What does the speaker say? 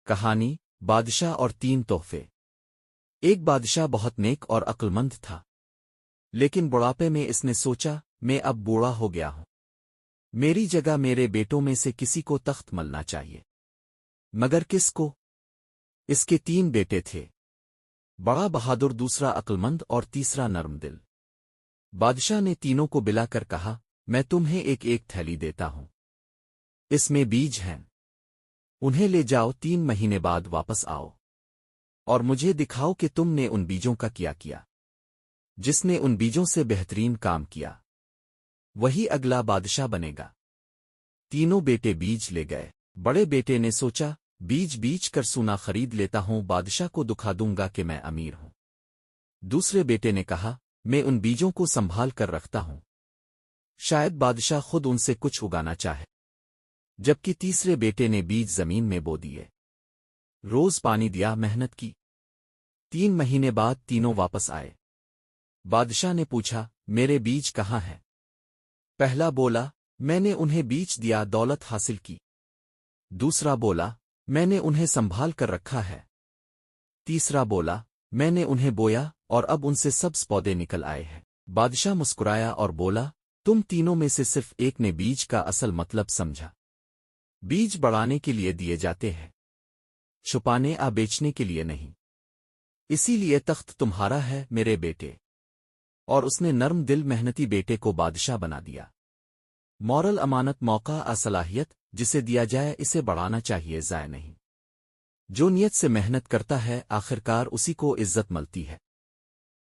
کہانی بادشاہ اور 3 تحفے۔ ایک بادشاہ بہت نیک اور عقل مند تھا، لیکن بڑھاپے میں اس نے سوچا میں اب بوڑھا ہو گیا ہوں، میری جگہ میرے بیٹوں میں سے کسی کو تخت ملنا چاہیے۔ مگر کس کو؟ اس کے 3 بیٹے تھے، بڑا بہادر، دوسرا عقل مند اور تیسرا نرم دل۔ بادشاہ نے تینوں کو بلا کر کہا، میں تمہیں ایک ایک تھیلی دیتا ہوں، اس میں بیج ہیں، انہیں لے جاؤ، 3 مہینے بعد واپس آؤ اور مجھے دکھاؤ کہ تم نے ان بیجوں کا کیا کیا۔ جس نے ان بیجوں سے بہترین کام کیا وہی اگلا بادشاہ بنے گا۔ تینوں بیٹے بیج لے گئے۔ بڑے بیٹے نے سوچا بیج بیج کر سونا خرید لیتا ہوں، بادشاہ کو دکھا دوں گا کہ میں امیر ہوں۔ دوسرے بیٹے نے کہا میں ان بیجوں کو سنبھال کر رکھتا ہوں، شاید بادشاہ خود ان سے کچھ اگانا چاہے۔ جبکہ تیسرے بیٹے نے بیج زمین میں بو دیے، روز پانی دیا، محنت کی۔ 3 مہینے بعد تینوں واپس آئے۔ بادشاہ نے پوچھا میرے بیج کہاں ہیں؟ پہلا بولا میں نے انہیں بیج دیا، دولت حاصل کی۔ دوسرا بولا میں نے انہیں سنبھال کر رکھا ہے۔ تیسرا بولا میں نے انہیں بویا اور اب ان سے سبز پودے نکل آئے ہیں۔ بادشاہ مسکرایا اور بولا تم تینوں میں سے صرف ایک نے بیج کا اصل مطلب سمجھا۔ بیج بڑھانے کے لیے دیے جاتے ہیں، چھپانے یا بیچنے کے لیے نہیں۔ اسی لیے تخت تمہارا ہے میرے بیٹے۔ اور اس نے نرم دل محنتی بیٹے کو بادشاہ بنا دیا۔ مورل امانت، موقع اصلاحیت جسے دیا جائے اسے بڑھانا چاہیے، ضائع نہیں۔ جو نیت سے محنت کرتا ہے آخرکار اسی کو عزت ملتی ہے۔